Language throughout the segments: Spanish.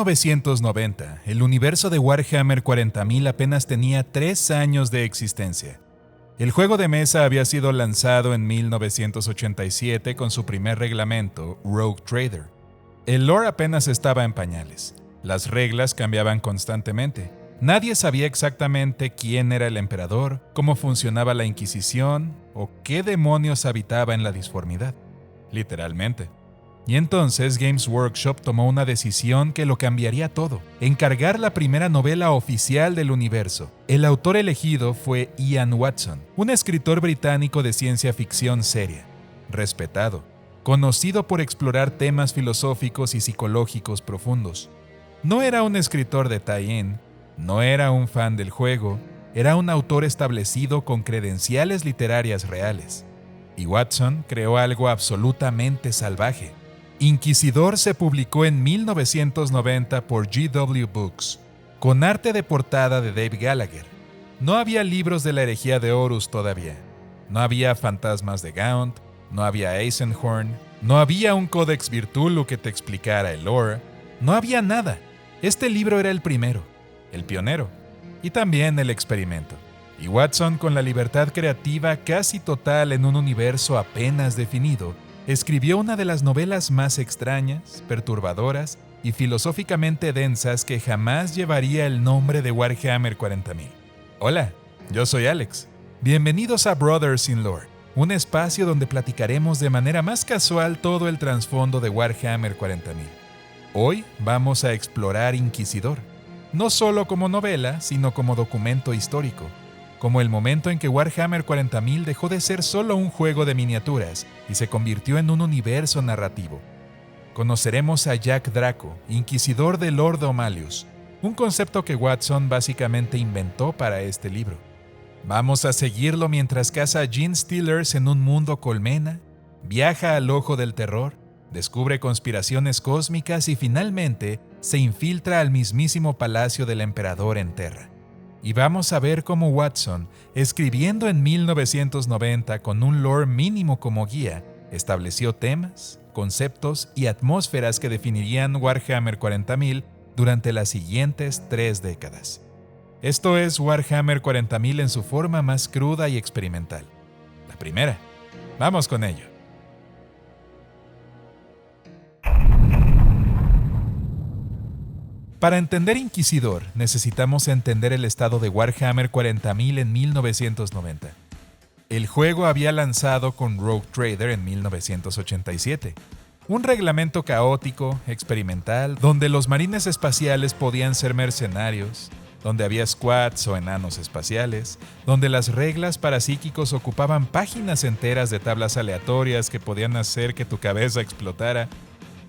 1990, el universo de Warhammer 40.000 apenas tenía 3 años de existencia. El juego de mesa había sido lanzado en 1987 con su primer reglamento, Rogue Trader. El lore apenas estaba en pañales. Las reglas cambiaban constantemente. Nadie sabía exactamente quién era el emperador, cómo funcionaba la Inquisición o qué demonios habitaba en la disformidad. Literalmente. Y entonces Games Workshop tomó una decisión que lo cambiaría todo: encargar la primera novela oficial del universo. El autor elegido fue Ian Watson, un escritor británico de ciencia ficción seria, respetado, conocido por explorar temas filosóficos y psicológicos profundos. No era un escritor de tie-in, no era un fan del juego, era un autor establecido con credenciales literarias reales. Y Watson creó algo absolutamente salvaje. Inquisidor se publicó en 1990 por GW Books, con arte de portada de Dave Gallagher. No había libros de la herejía de Horus todavía. No había fantasmas de Gaunt, no había Eisenhorn, no había un Codex Virtulo que te explicara el lore. No había nada. Este libro era el primero, el pionero, y también el experimento. Y Watson, con la libertad creativa casi total en un universo apenas definido, escribió una de las novelas más extrañas, perturbadoras y filosóficamente densas que jamás llevaría el nombre de Warhammer 40.000. Hola, yo soy Alex. Bienvenidos a Brothers in Lore, un espacio donde platicaremos de manera más casual todo el trasfondo de Warhammer 40.000. Hoy vamos a explorar Inquisidor, no solo como novela, sino como documento histórico, como el momento en que Warhammer 40.000 dejó de ser solo un juego de miniaturas y se convirtió en un universo narrativo. Conoceremos a Jack Draco, inquisidor de Lord Omalius, un concepto que Watson básicamente inventó para este libro. Vamos a seguirlo mientras caza a Genestealers en un mundo colmena, viaja al ojo del terror, descubre conspiraciones cósmicas y finalmente se infiltra al mismísimo palacio del emperador en Terra. Y vamos a ver cómo Watson, escribiendo en 1990 con un lore mínimo como guía, estableció temas, conceptos y atmósferas que definirían Warhammer 40.000 durante las siguientes 3 décadas. Esto es Warhammer 40.000 en su forma más cruda y experimental. La primera. Vamos con ello. Para entender Inquisidor, necesitamos entender el estado de Warhammer 40.000 en 1990. El juego había lanzado con Rogue Trader en 1987. Un reglamento caótico, experimental, donde los marines espaciales podían ser mercenarios, donde había squads o enanos espaciales, donde las reglas para psíquicos ocupaban páginas enteras de tablas aleatorias que podían hacer que tu cabeza explotara.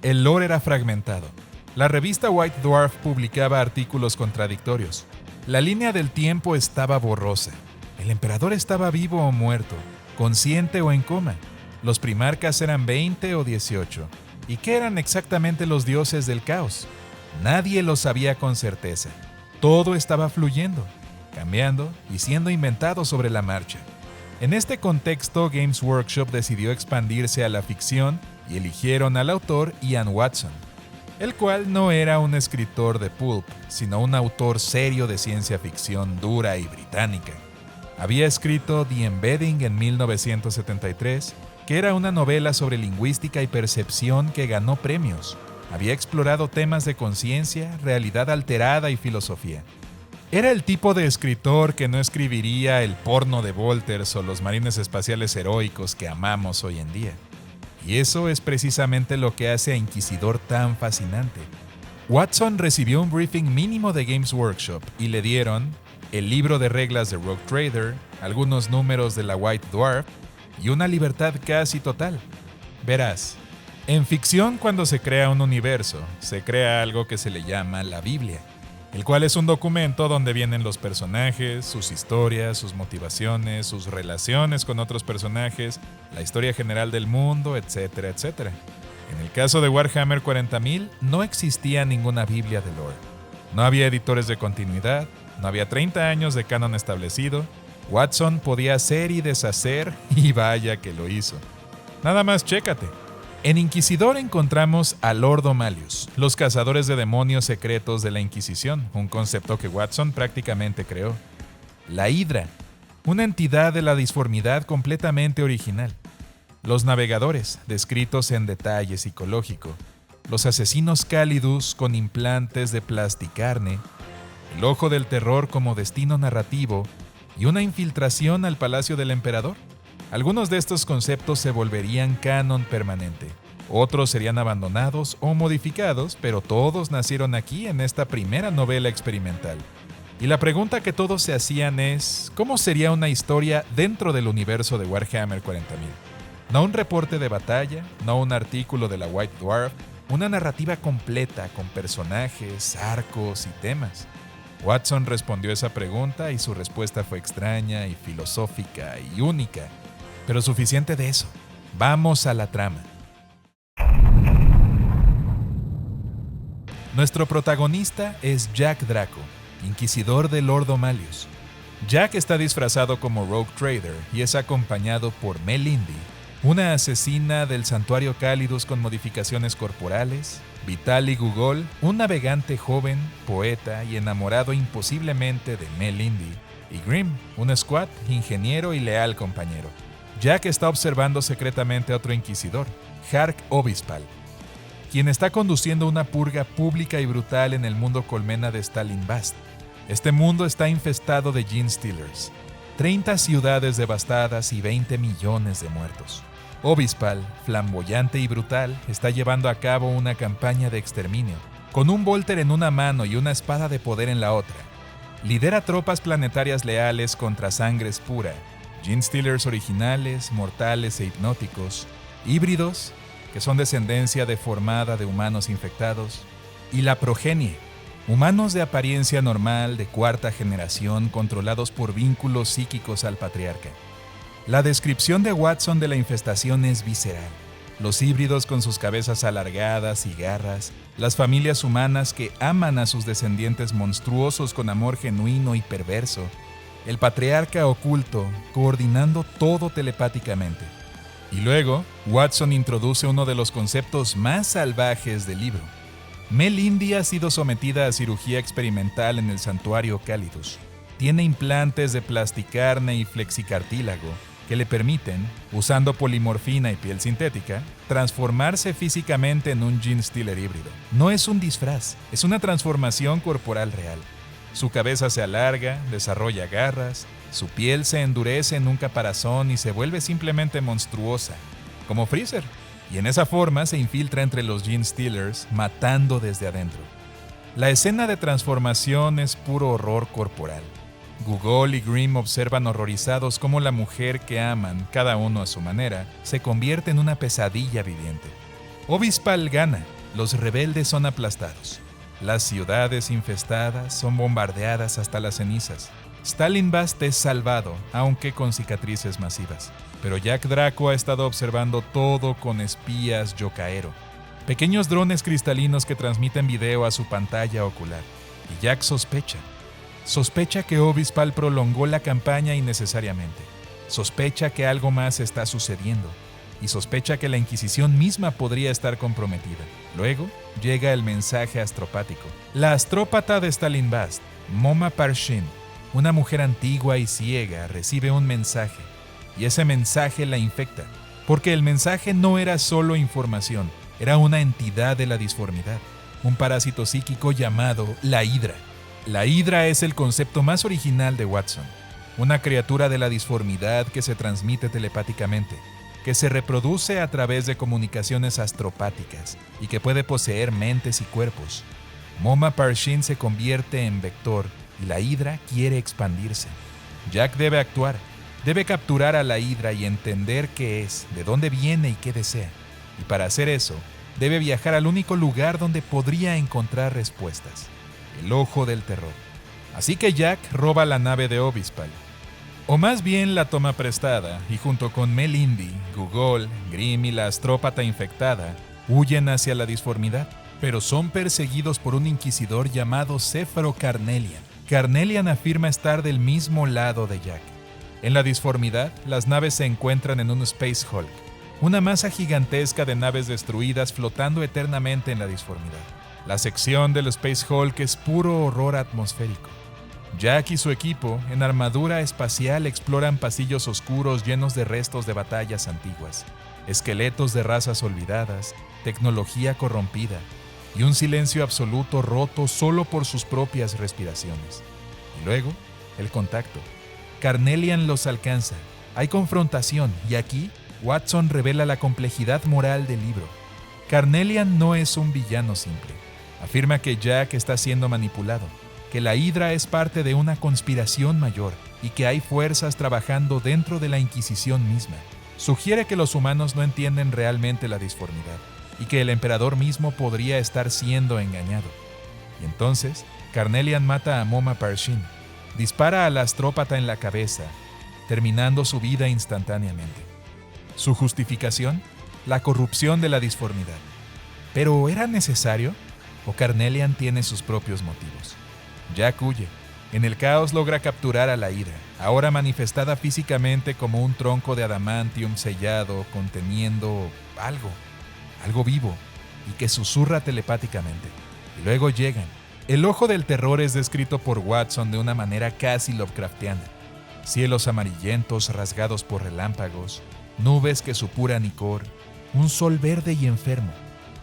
El lore era fragmentado. La revista White Dwarf publicaba artículos contradictorios. La línea del tiempo estaba borrosa. El emperador estaba vivo o muerto, consciente o en coma. Los primarcas eran 20 o 18. ¿Y qué eran exactamente los dioses del caos? Nadie lo sabía con certeza. Todo estaba fluyendo, cambiando y siendo inventado sobre la marcha. En este contexto, Games Workshop decidió expandirse a la ficción y eligieron al autor Ian Watson, el cual no era un escritor de pulp, sino un autor serio de ciencia ficción dura y británica. Había escrito The Embedding en 1973, que era una novela sobre lingüística y percepción que ganó premios. Había explorado temas de conciencia, realidad alterada y filosofía. Era el tipo de escritor que no escribiría el porno de Volters o los marines espaciales heroicos que amamos hoy en día. Y eso es precisamente lo que hace a Inquisidor tan fascinante. Watson recibió un briefing mínimo de Games Workshop y le dieron el libro de reglas de Rogue Trader, algunos números de la White Dwarf y una libertad casi total. Verás, en ficción, cuando se crea un universo, se crea algo que se le llama la Biblia, el cual es un documento donde vienen los personajes, sus historias, sus motivaciones, sus relaciones con otros personajes, la historia general del mundo, etcétera, etcétera. En el caso de Warhammer 40.000, no existía ninguna Biblia de lore. No había editores de continuidad, no había 30 años de canon establecido. Watson podía hacer y deshacer, y vaya que lo hizo. Nada más chécate. En Inquisidor encontramos a Lordo Malius, los cazadores de demonios secretos de la Inquisición, un concepto que Watson prácticamente creó. La Hidra, una entidad de la disformidad completamente original. Los navegadores, descritos en detalle psicológico. Los asesinos Calidus con implantes de plasticarne. El ojo del terror como destino narrativo y una infiltración al palacio del emperador. Algunos de estos conceptos se volverían canon permanente. Otros serían abandonados o modificados, pero todos nacieron aquí en esta primera novela experimental. Y la pregunta que todos se hacían es, ¿cómo sería una historia dentro del universo de Warhammer 40.000? No un reporte de batalla, no un artículo de la White Dwarf, una narrativa completa con personajes, arcos y temas. Watson respondió esa pregunta y su respuesta fue extraña y filosófica y única. Pero suficiente de eso. Vamos a la trama. Nuestro protagonista es Jack Draco, inquisidor de Lordo Malius. Jack está disfrazado como Rogue Trader y es acompañado por Melindy, una asesina del santuario Calidus con modificaciones corporales, Vitaly Gugol, un navegante joven, poeta y enamorado imposiblemente de Melindy, y Grim, un squad, ingeniero y leal compañero. Jack está observando secretamente a otro inquisidor, Hark Obispal, quien está conduciendo una purga pública y brutal en el mundo colmena de Stalinbast. Este mundo está infestado de Genestealers, 30 ciudades devastadas y 20 millones de muertos. Obispal, flamboyante y brutal, está llevando a cabo una campaña de exterminio, con un Volter en una mano y una espada de poder en la otra. Lidera tropas planetarias leales contra sangres pura, Genestealers originales, mortales e hipnóticos, híbridos, que son descendencia deformada de humanos infectados, y la progenie, humanos de apariencia normal de cuarta generación controlados por vínculos psíquicos al patriarca. La descripción de Watson de la infestación es visceral. Los híbridos con sus cabezas alargadas y garras, las familias humanas que aman a sus descendientes monstruosos con amor genuino y perverso, el patriarca oculto coordinando todo telepáticamente. Y luego, Watson introduce uno de los conceptos más salvajes del libro. Melindy ha sido sometida a cirugía experimental en el santuario Calidus. Tiene implantes de plasticarne y flexicartílago que le permiten, usando polimorfina y piel sintética, transformarse físicamente en un Genestealer híbrido. No es un disfraz, es una transformación corporal real. Su cabeza se alarga, desarrolla garras, su piel se endurece en un caparazón y se vuelve simplemente monstruosa, como Freezer, y en esa forma se infiltra entre los Genestealers, matando desde adentro. La escena de transformación es puro horror corporal. Gugol y Grimm observan horrorizados cómo la mujer que aman, cada uno a su manera, se convierte en una pesadilla viviente. Obispal gana, los rebeldes son aplastados. Las ciudades infestadas son bombardeadas hasta las cenizas. Stalinbast es salvado, aunque con cicatrices masivas. Pero Jack Draco ha estado observando todo con espías Yokaero, pequeños drones cristalinos que transmiten video a su pantalla ocular. Y Jack sospecha que Obispal prolongó la campaña innecesariamente. Sospecha que algo más está sucediendo. Y sospecha que la Inquisición misma podría estar comprometida. Luego, llega el mensaje astropático. La astrópata de Stalinbast, Moma Parshin, una mujer antigua y ciega, recibe un mensaje. Y ese mensaje la infecta. Porque el mensaje no era solo información, era una entidad de la disformidad. Un parásito psíquico llamado la Hidra. La Hidra es el concepto más original de Watson. Una criatura de la disformidad que se transmite telepáticamente, que se reproduce a través de comunicaciones astropáticas y que puede poseer mentes y cuerpos. Moma Parshin se convierte en vector y la Hidra quiere expandirse. Jack debe actuar, debe capturar a la Hidra y entender qué es, de dónde viene y qué desea. Y para hacer eso, debe viajar al único lugar donde podría encontrar respuestas, el Ojo del Terror. Así que Jack roba la nave de Obispal. O más bien la toma prestada y junto con Melindy, Gugol, Grimm y la astrópata infectada, huyen hacia la disformidad, pero son perseguidos por un inquisidor llamado Céfaro Carnelian. Carnelian afirma estar del mismo lado de Jack. En la disformidad, las naves se encuentran en un Space Hulk, una masa gigantesca de naves destruidas flotando eternamente en la disformidad. La sección del Space Hulk es puro horror atmosférico. Jack y su equipo, en armadura espacial, exploran pasillos oscuros llenos de restos de batallas antiguas, esqueletos de razas olvidadas, tecnología corrompida y un silencio absoluto roto solo por sus propias respiraciones. Y luego, el contacto. Carnelian los alcanza. Hay confrontación y aquí Watson revela la complejidad moral del libro. Carnelian no es un villano simple. Afirma que Jack está siendo manipulado, que la Hydra es parte de una conspiración mayor y que hay fuerzas trabajando dentro de la Inquisición misma. Sugiere que los humanos no entienden realmente la disformidad y que el emperador mismo podría estar siendo engañado. Y entonces, Carnelian mata a Moma Parshin, dispara al astrópata en la cabeza, terminando su vida instantáneamente. Su justificación, la corrupción de la disformidad. ¿Pero era necesario? ¿O Carnelian tiene sus propios motivos? Jack huye. En el caos logra capturar a la Hydra, ahora manifestada físicamente como un tronco de adamantium sellado conteniendo algo vivo, y que susurra telepáticamente. Y luego llegan. El ojo del terror es descrito por Watson de una manera casi Lovecraftiana. Cielos amarillentos rasgados por relámpagos, nubes que supuran icor, un sol verde y enfermo,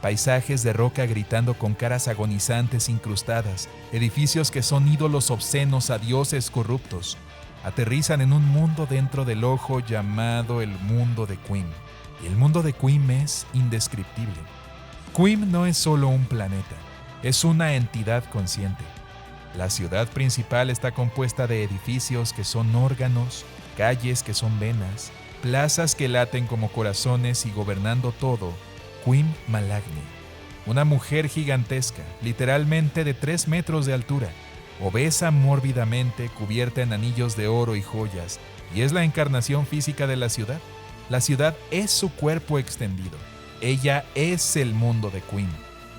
paisajes de roca gritando con caras agonizantes incrustadas, edificios que son ídolos obscenos a dioses corruptos, aterrizan en un mundo dentro del ojo llamado el mundo de Qim. Y el mundo de Qim es indescriptible. Qim no es solo un planeta, es una entidad consciente. La ciudad principal está compuesta de edificios que son órganos, calles que son venas, plazas que laten como corazones y gobernando todo, Qim Malagni, una mujer gigantesca, literalmente de 3 metros de altura, obesa mórbidamente, cubierta en anillos de oro y joyas, y es la encarnación física de la ciudad. La ciudad es su cuerpo extendido. Ella es el mundo de Qim.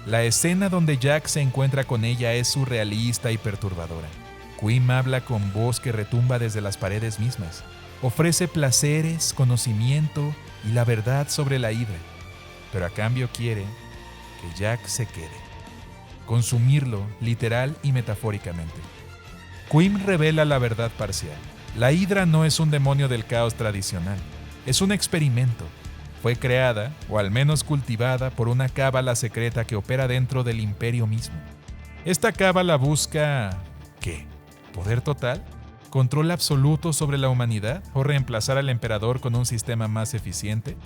La escena donde Jack se encuentra con ella es surrealista y perturbadora. Qim habla con voz que retumba desde las paredes mismas. Ofrece placeres, conocimiento y la verdad sobre la Hydra. Pero a cambio quiere que Jack se quede. Consumirlo literal y metafóricamente. Qim revela la verdad parcial. La Hydra no es un demonio del caos tradicional. Es un experimento. Fue creada, o al menos cultivada, por una cábala secreta que opera dentro del imperio mismo. Esta cábala busca... ¿qué? ¿Poder total? ¿Control absoluto sobre la humanidad? ¿O reemplazar al emperador con un sistema más eficiente?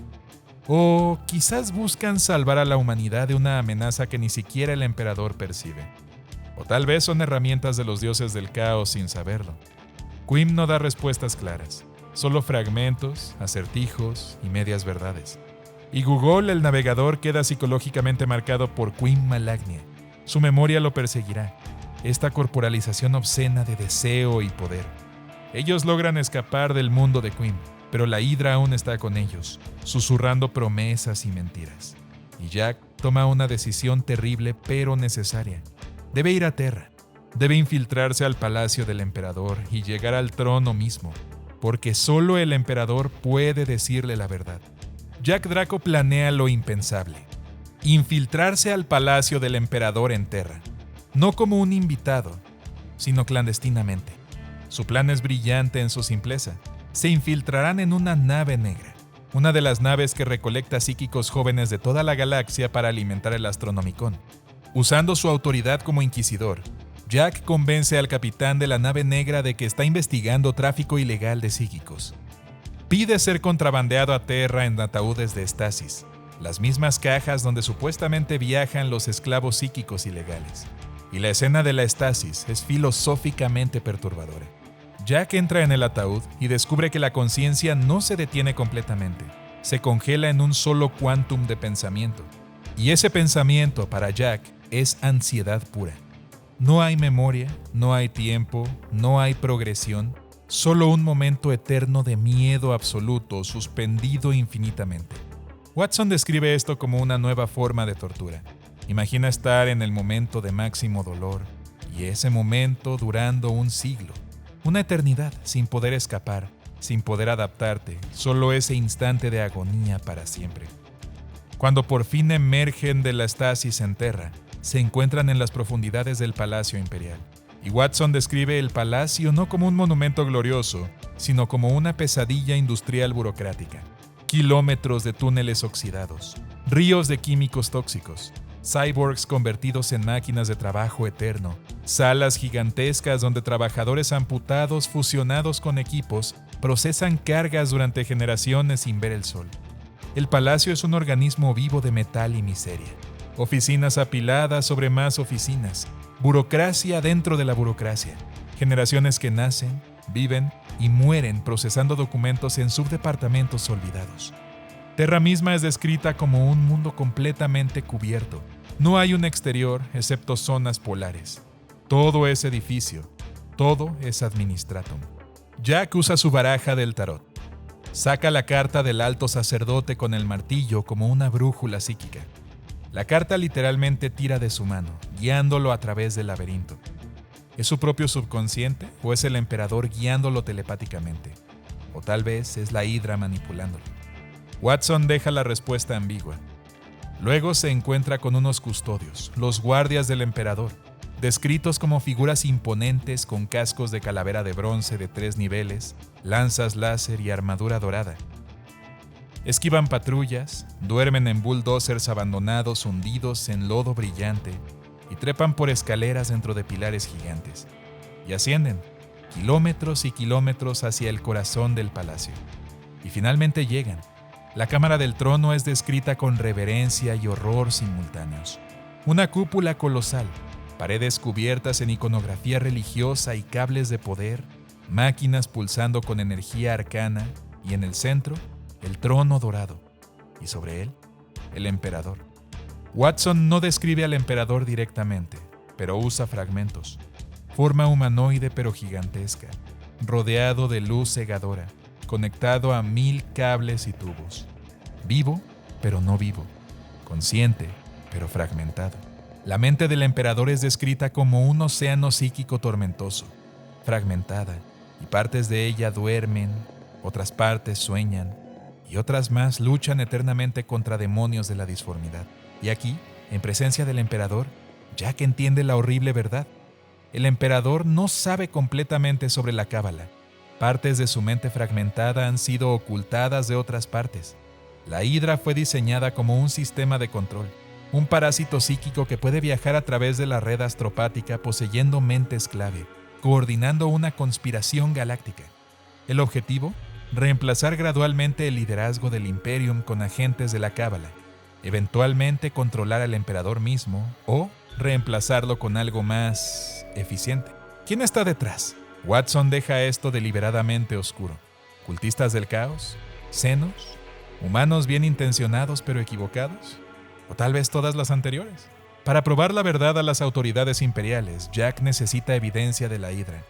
O quizás buscan salvar a la humanidad de una amenaza que ni siquiera el emperador percibe. O tal vez son herramientas de los dioses del caos sin saberlo. Qim no da respuestas claras. Solo fragmentos, acertijos y medias verdades. Y Google, el navegador, queda psicológicamente marcado por Qim Malagni. Su memoria lo perseguirá. Esta corporalización obscena de deseo y poder. Ellos logran escapar del mundo de Qim, pero la Hydra aún está con ellos, susurrando promesas y mentiras. Y Jack toma una decisión terrible pero necesaria. Debe ir a Terra. Debe infiltrarse al palacio del emperador y llegar al trono mismo, porque solo el emperador puede decirle la verdad. Jack Draco planea lo impensable: infiltrarse al palacio del emperador en Terra, no como un invitado, sino clandestinamente. Su plan es brillante en su simpleza. Se infiltrarán en una nave negra, una de las naves que recolecta psíquicos jóvenes de toda la galaxia para alimentar el Astronomicon. Usando su autoridad como inquisidor, Jack convence al capitán de la nave negra de que está investigando tráfico ilegal de psíquicos. Pide ser contrabandeado a Terra en ataúdes de estasis, las mismas cajas donde supuestamente viajan los esclavos psíquicos ilegales. Y la escena de la estasis es filosóficamente perturbadora. Jack entra en el ataúd y descubre que la conciencia no se detiene completamente, se congela en un solo quantum de pensamiento. Y ese pensamiento, para Jack, es ansiedad pura. No hay memoria, no hay tiempo, no hay progresión, solo un momento eterno de miedo absoluto suspendido infinitamente. Watson describe esto como una nueva forma de tortura. Imagina estar en el momento de máximo dolor, y ese momento durando un siglo, una eternidad sin poder escapar, sin poder adaptarte, solo ese instante de agonía para siempre. Cuando por fin emergen de la estasis en Terra, se encuentran en las profundidades del Palacio Imperial. Y Watson describe el palacio no como un monumento glorioso, sino como una pesadilla industrial burocrática. Kilómetros de túneles oxidados, ríos de químicos tóxicos, cyborgs convertidos en máquinas de trabajo eterno, salas gigantescas donde trabajadores amputados fusionados con equipos procesan cargas durante generaciones sin ver el sol. El palacio es un organismo vivo de metal y miseria. Oficinas apiladas sobre más oficinas, burocracia dentro de la burocracia, generaciones que nacen, viven y mueren procesando documentos en subdepartamentos olvidados. Terra misma es descrita como un mundo completamente cubierto. No hay un exterior excepto zonas polares. Todo es edificio, todo es administratum. Jack usa su baraja del tarot. Saca la carta del alto sacerdote con el martillo como una brújula psíquica. La carta literalmente tira de su mano, guiándolo a través del laberinto. ¿Es su propio subconsciente o es el emperador guiándolo telepáticamente? O tal vez es la Hidra manipulándolo. Watson deja la respuesta ambigua. Luego se encuentra con unos custodios, los guardias del emperador, descritos como figuras imponentes con cascos de calavera de bronce de 3 niveles, lanzas láser y armadura dorada. Esquivan patrullas, duermen en bulldozers abandonados hundidos en lodo brillante y trepan por escaleras dentro de pilares gigantes. Y ascienden, kilómetros y kilómetros hacia el corazón del palacio. Y finalmente llegan. La cámara del trono es descrita con reverencia y horror simultáneos. Una cúpula colosal, paredes cubiertas en iconografía religiosa y cables de poder, máquinas pulsando con energía arcana y en el centro, el trono dorado. Y sobre él, el emperador. Watson no describe al emperador directamente, pero usa fragmentos. Forma humanoide pero gigantesca, rodeado de luz cegadora, conectado a 1000 cables y tubos. Vivo, pero no vivo. Consciente, pero fragmentado. La mente del emperador es descrita como un océano psíquico tormentoso, fragmentada, y partes de ella duermen, otras partes sueñan, y otras más luchan eternamente contra demonios de la disformidad. Y aquí, en presencia del emperador, Jack entiende la horrible verdad. El emperador no sabe completamente sobre la cábala. Partes de su mente fragmentada han sido ocultadas de otras partes. La Hidra fue diseñada como un sistema de control, un parásito psíquico que puede viajar a través de la red astropática poseyendo mentes clave, coordinando una conspiración galáctica. El objetivo: reemplazar gradualmente el liderazgo del Imperium con agentes de la cábala, eventualmente controlar al emperador mismo o reemplazarlo con algo más eficiente. ¿Quién está detrás? Watson deja esto deliberadamente oscuro. ¿Cultistas del caos? ¿Xenos? ¿Humanos bien intencionados pero equivocados? ¿O tal vez todas las anteriores? Para probar la verdad a las autoridades imperiales, Jack necesita evidencia de la Hidra.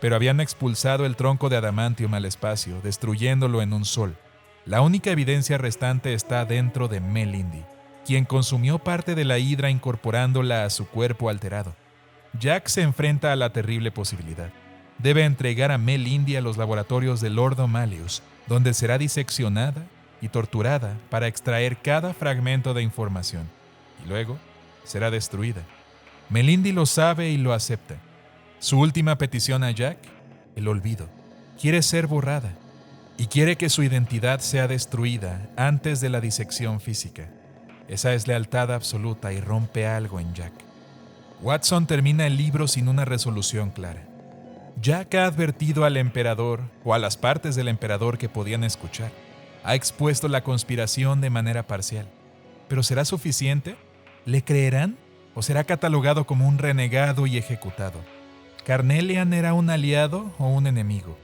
Pero habían expulsado el tronco de adamantium al espacio, destruyéndolo en un sol. La única evidencia restante está dentro de Mel-Indy, quien consumió parte de la Hidra incorporándola a su cuerpo alterado. Jack se enfrenta a la terrible posibilidad. Debe entregar a Mel-Indy a los laboratorios de Lord O'Malius, donde será diseccionada y torturada para extraer cada fragmento de información, y luego será destruida. Mel-Indy lo sabe y lo acepta. Su última petición a Jack: el olvido. Quiere ser borrada, y quiere que su identidad sea destruida antes de la disección física. Esa es lealtad absoluta y rompe algo en Jack. Watson termina el libro sin una resolución clara. Jack ha advertido al emperador, o a las partes del emperador que podían escuchar. Ha expuesto la conspiración de manera parcial. ¿Pero será suficiente? ¿Le creerán? ¿O será catalogado como un renegado y ejecutado? ¿Carnelian era un aliado o un enemigo?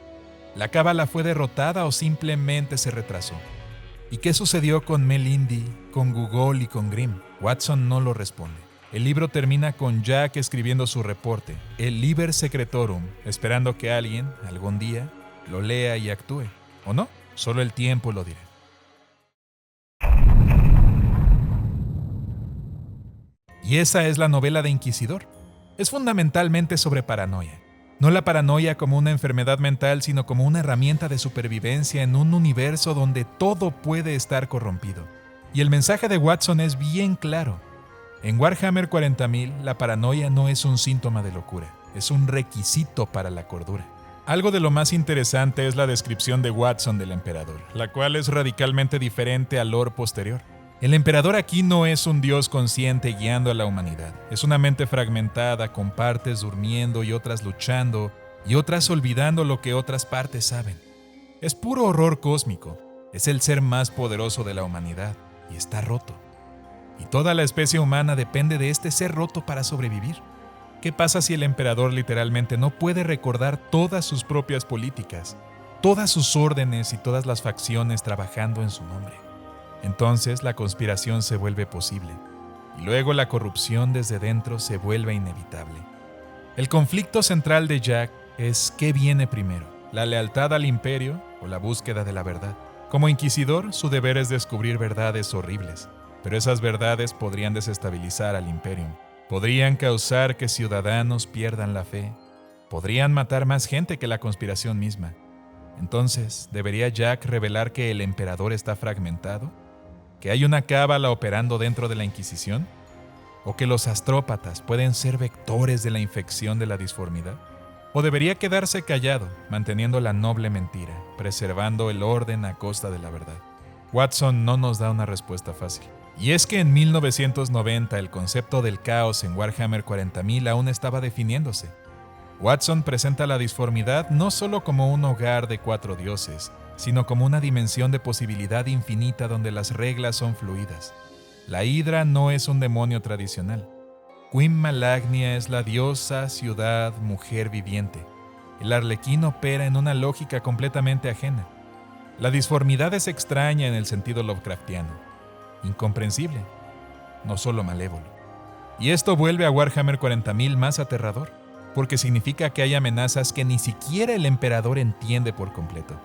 ¿La cábala fue derrotada o simplemente se retrasó? ¿Y qué sucedió con Mel-Indy, con Gugol y con Grimm? Watson no lo responde. El libro termina con Jack escribiendo su reporte, el Liber Secretorum, esperando que alguien, algún día, lo lea y actúe. ¿O no? Solo el tiempo lo dirá. Y esa es la novela de Inquisidor. Es fundamentalmente sobre paranoia. No la paranoia como una enfermedad mental, sino como una herramienta de supervivencia en un universo donde todo puede estar corrompido. Y el mensaje de Watson es bien claro. En Warhammer 40.000, la paranoia no es un síntoma de locura, es un requisito para la cordura. Algo de lo más interesante es la descripción de Watson del emperador, la cual es radicalmente diferente al lore posterior. El emperador aquí no es un dios consciente guiando a la humanidad, es una mente fragmentada con partes durmiendo y otras luchando y otras olvidando lo que otras partes saben. Es puro horror cósmico, es el ser más poderoso de la humanidad y está roto. Y toda la especie humana depende de este ser roto para sobrevivir. ¿Qué pasa si el emperador literalmente no puede recordar todas sus propias políticas, todas sus órdenes y todas las facciones trabajando en su nombre? Entonces la conspiración se vuelve posible, y luego la corrupción desde dentro se vuelve inevitable. El conflicto central de Jack es ¿qué viene primero? ¿La lealtad al imperio o la búsqueda de la verdad? Como inquisidor, su deber es descubrir verdades horribles, pero esas verdades podrían desestabilizar al imperio. Podrían causar que ciudadanos pierdan la fe. Podrían matar más gente que la conspiración misma. Entonces, ¿debería Jack revelar que el emperador está fragmentado? ¿Que hay una cábala operando dentro de la Inquisición? ¿O que los astrópatas pueden ser vectores de la infección de la disformidad? ¿O debería quedarse callado, manteniendo la noble mentira, preservando el orden a costa de la verdad? Watson no nos da una respuesta fácil. Y es que en 1990 el concepto del caos en Warhammer 40.000 aún estaba definiéndose. Watson presenta la disformidad no solo como un hogar de 4 dioses, sino como una dimensión de posibilidad infinita donde las reglas son fluidas. La Hidra no es un demonio tradicional. Queen Malagnia es la diosa, ciudad, mujer viviente. El Arlequín opera en una lógica completamente ajena. La disformidad es extraña en el sentido Lovecraftiano. Incomprensible, no solo malévolo. Y esto vuelve a Warhammer 40.000 más aterrador, porque significa que hay amenazas que ni siquiera el emperador entiende por completo.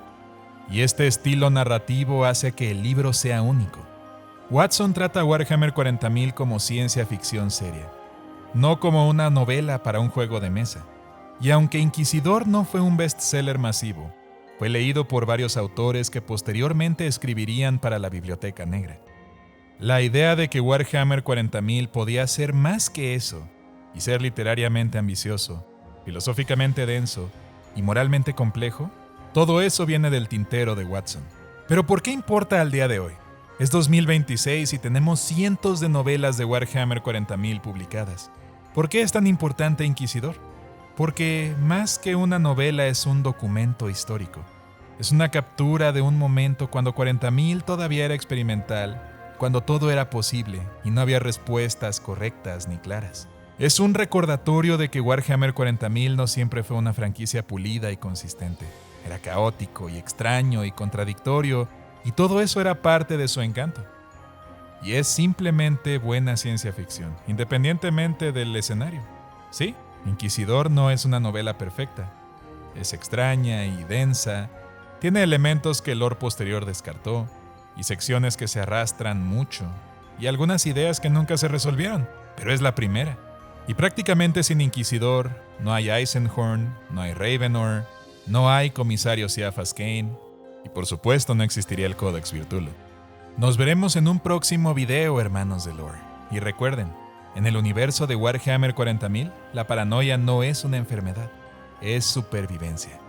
Y este estilo narrativo hace que el libro sea único. Watson trata a Warhammer 40.000 como ciencia ficción seria, no como una novela para un juego de mesa. Y aunque Inquisidor no fue un bestseller masivo, fue leído por varios autores que posteriormente escribirían para la Biblioteca Negra. La idea de que Warhammer 40.000 podía ser más que eso, y ser literariamente ambicioso, filosóficamente denso y moralmente complejo, todo eso viene del tintero de Watson. Pero ¿por qué importa al día de hoy? Es 2026 y tenemos cientos de novelas de Warhammer 40.000 publicadas. ¿Por qué es tan importante Inquisidor? Porque más que una novela es un documento histórico. Es una captura de un momento cuando 40.000 todavía era experimental, cuando todo era posible y no había respuestas correctas ni claras. Es un recordatorio de que Warhammer 40.000 no siempre fue una franquicia pulida y consistente. Era caótico y extraño y contradictorio, y todo eso era parte de su encanto. Y es simplemente buena ciencia ficción, independientemente del escenario. Sí, Inquisidor no es una novela perfecta. Es extraña y densa, tiene elementos que el lore posterior descartó, y secciones que se arrastran mucho, y algunas ideas que nunca se resolvieron, pero es la primera. Y prácticamente sin Inquisidor, no hay Eisenhorn, no hay Ravenor, no hay Comisario Siafas Kane, y por supuesto no existiría el Codex Virtulo. Nos veremos en un próximo video, hermanos de lore. Y recuerden, en el universo de Warhammer 40.000, la paranoia no es una enfermedad, es supervivencia.